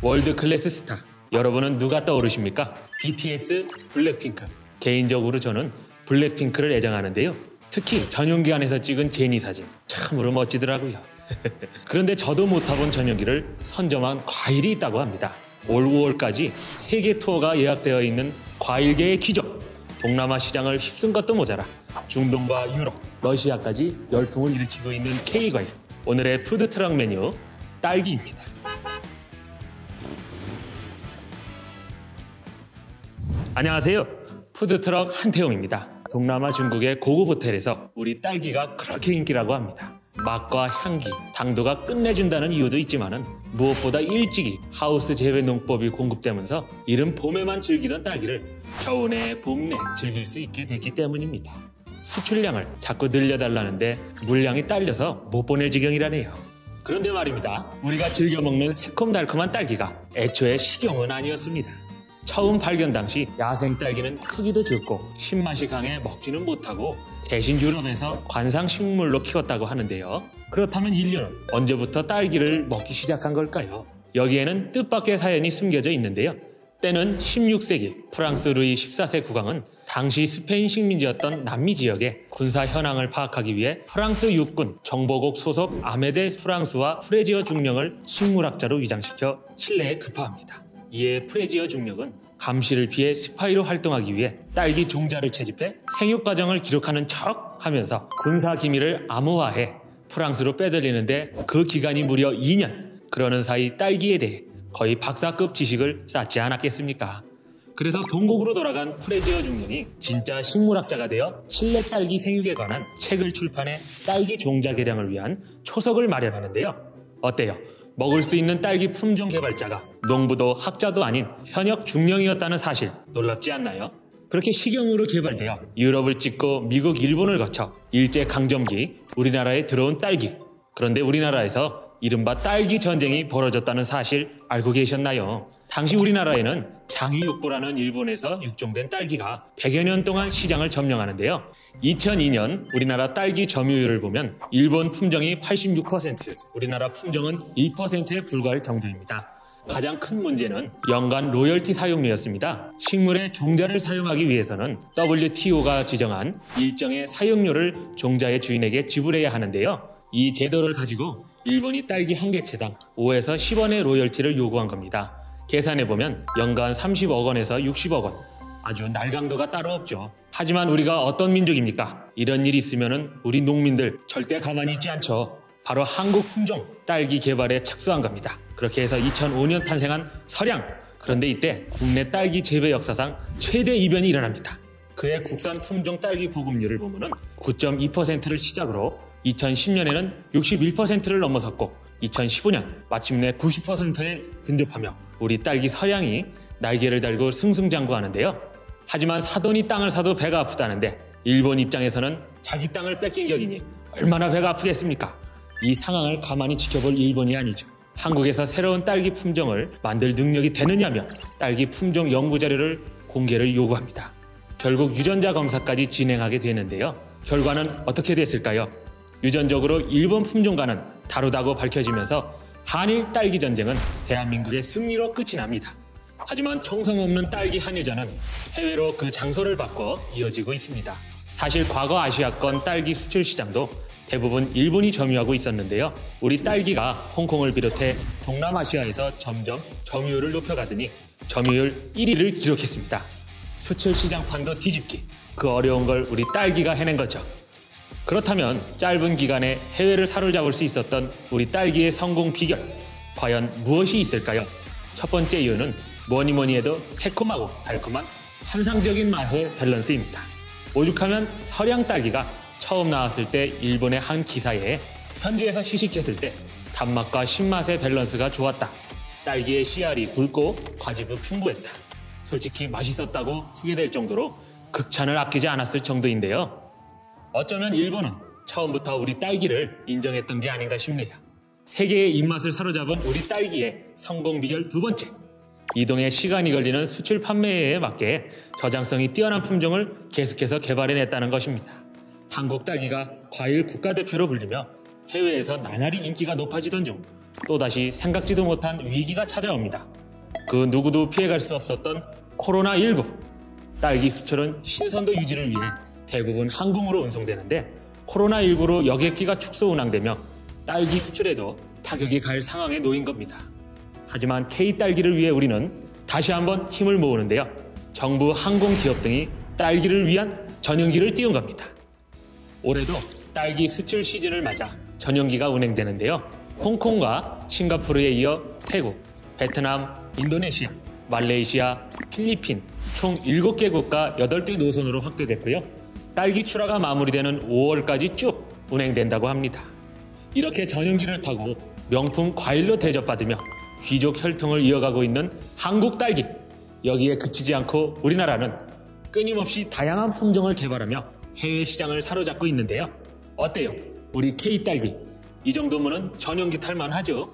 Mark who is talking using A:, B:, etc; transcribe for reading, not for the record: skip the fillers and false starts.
A: 월드 클래스 스타. 여러분은 누가 떠오르십니까? BTS, 블랙핑크. 개인적으로 저는 블랙핑크를 애정하는데요. 특히 전용기 안에서 찍은 제니 사진. 참으로 멋지더라고요. 그런데 저도 못 타본 전용기를 선점한 과일이 있다고 합니다. 올 5월까지 세계 투어가 예약되어 있는 과일계의 귀족. 동남아 시장을 휩쓴 것도 모자라 중동과 유럽, 러시아까지 열풍을 일으키고 있는 K과일. 오늘의 푸드트럭 메뉴, 딸기입니다. 안녕하세요. 푸드트럭 한태용입니다. 동남아 중국의 고급 호텔에서 우리 딸기가 그렇게 인기라고 합니다. 맛과 향기, 당도가 끝내준다는 이유도 있지만은 무엇보다 일찍이 하우스 재배 농법이 공급되면서 이른 봄에만 즐기던 딸기를 겨우내 봄내 즐길 수 있게 됐기 때문입니다. 수출량을 자꾸 늘려달라는데 물량이 딸려서 못 보낼 지경이라네요. 그런데 말입니다. 우리가 즐겨 먹는 새콤달콤한 딸기가 애초에 식용은 아니었습니다. 처음 발견 당시 야생 딸기는 크기도 적고 신맛이 강해 먹지는 못하고 대신 유럽에서 관상식물로 키웠다고 하는데요. 그렇다면 인류는 언제부터 딸기를 먹기 시작한 걸까요? 여기에는 뜻밖의 사연이 숨겨져 있는데요. 때는 16세기 프랑스 루이 14세 국왕은 당시 스페인 식민지였던 남미 지역의 군사 현황을 파악하기 위해 프랑스 육군 정보국 소속 아메데 프랑스와 프레지어 중령을 식물학자로 위장시켜 신뢰에 급파합니다. 이에 프레지어 중령은 감시를 피해 스파이로 활동하기 위해 딸기 종자를 채집해 생육 과정을 기록하는 척 하면서 군사 기밀을 암호화해 프랑스로 빼돌리는데 그 기간이 무려 2년. 그러는 사이 딸기에 대해 거의 박사급 지식을 쌓지 않았겠습니까? 그래서 동국으로 돌아간 프레지어 중령이 진짜 식물학자가 되어 칠레 딸기 생육에 관한 책을 출판해 딸기 종자 개량을 위한 초석을 마련하는데요. 어때요? 먹을 수 있는 딸기 품종 개발자가 농부도 학자도 아닌 현역 중령이었다는 사실 놀랍지 않나요? 그렇게 식용으로 개발되어 유럽을 찍고 미국, 일본을 거쳐 일제강점기 우리나라에 들어온 딸기. 그런데 우리나라에서 이른바 딸기 전쟁이 벌어졌다는 사실 알고 계셨나요? 당시 우리나라에는 장위육보라는 일본에서 육종된 딸기가 100여 년 동안 시장을 점령하는데요. 2002년 우리나라 딸기 점유율을 보면 일본 품종이 86%, 우리나라 품종은 1%에 불과할 정도입니다. 가장 큰 문제는 연간 로열티 사용료였습니다. 식물의 종자를 사용하기 위해서는 WTO가 지정한 일정의 사용료를 종자의 주인에게 지불해야 하는데요. 이 제도를 가지고 일본이 딸기 한 개체당 5에서 10원의 로열티를 요구한 겁니다. 계산해보면 연간 30억 원에서 60억 원. 아주 날강도가 따로 없죠. 하지만 우리가 어떤 민족입니까? 이런 일이 있으면 우리 농민들 절대 가만히 있지 않죠. 바로 한국 품종 딸기 개발에 착수한 겁니다. 그렇게 해서 2005년 탄생한 설양. 그런데 이때 국내 딸기 재배 역사상 최대 이변이 일어납니다. 그해 국산 품종 딸기 보급률을 보면 9.2%를 시작으로 2010년에는 61%를 넘어섰고 2015년 마침내 90%에 근접하며 우리 딸기 설양이 날개를 달고 승승장구하는데요. 하지만 사돈이 땅을 사도 배가 아프다는데 일본 입장에서는 자기 땅을 뺏긴 격이니 얼마나 배가 아프겠습니까? 이 상황을 가만히 지켜볼 일본이 아니죠. 한국에서 새로운 딸기 품종을 만들 능력이 되느냐며 딸기 품종 연구 자료를 공개를 요구합니다. 결국 유전자 검사까지 진행하게 되는데요. 결과는 어떻게 됐을까요? 유전적으로 일본 품종과는 다르다고 밝혀지면서 한일 딸기 전쟁은 대한민국의 승리로 끝이 납니다. 하지만 정성 없는 딸기 한일전은 해외로 그 장소를 바꿔 이어지고 있습니다. 사실 과거 아시아권 딸기 수출 시장도 대부분 일본이 점유하고 있었는데요. 우리 딸기가 홍콩을 비롯해 동남아시아에서 점점 점유율을 높여가더니 점유율 1위를 기록했습니다. 수출 시장판도 뒤집기. 그 어려운 걸 우리 딸기가 해낸 거죠. 그렇다면 짧은 기간에 해외를 사로잡을 수 있었던 우리 딸기의 성공 비결, 과연 무엇이 있을까요? 첫 번째 이유는 뭐니 해도 새콤하고 달콤한 환상적인 맛의 밸런스입니다. 오죽하면 설양 딸기가 처음 나왔을 때 일본의 한 기사에 현지에서 시식했을 때 단맛과 신맛의 밸런스가 좋았다. 딸기의 씨알이 굵고 과즙이 풍부했다. 솔직히 맛있었다고 소개될 정도로 극찬을 아끼지 않았을 정도인데요. 어쩌면 일본은 처음부터 우리 딸기를 인정했던 게 아닌가 싶네요. 세계의 입맛을 사로잡은 우리 딸기의 성공 비결 두 번째. 이동에 시간이 걸리는 수출 판매에 맞게 저장성이 뛰어난 품종을 계속해서 개발해냈다는 것입니다. 한국 딸기가 과일 국가대표로 불리며 해외에서 나날이 인기가 높아지던 중 또다시 생각지도 못한 위기가 찾아옵니다. 그 누구도 피해갈 수 없었던 코로나19. 딸기 수출은 신선도 유지를 위해 대부분 항공으로 운송되는데 코로나19로 여객기가 축소 운항되며 딸기 수출에도 타격이 갈 상황에 놓인 겁니다. 하지만 K딸기를 위해 우리는 다시 한번 힘을 모으는데요. 정부, 항공기업 등이 딸기를 위한 전용기를 띄운 겁니다. 올해도 딸기 수출 시즌을 맞아 전용기가 운행되는데요. 홍콩과 싱가포르에 이어 태국, 베트남, 인도네시아, 말레이시아, 필리핀 총 7개 국가 8개 노선으로 확대됐고요. 딸기 출하가 마무리되는 5월까지 쭉 운행된다고 합니다. 이렇게 전용기를 타고 명품 과일로 대접받으며 귀족 혈통을 이어가고 있는 한국 딸기. 여기에 그치지 않고 우리나라는 끊임없이 다양한 품종을 개발하며 해외 시장을 사로잡고 있는데요. 어때요? 우리 K딸기. 이 정도면은 전용기 탈만 하죠?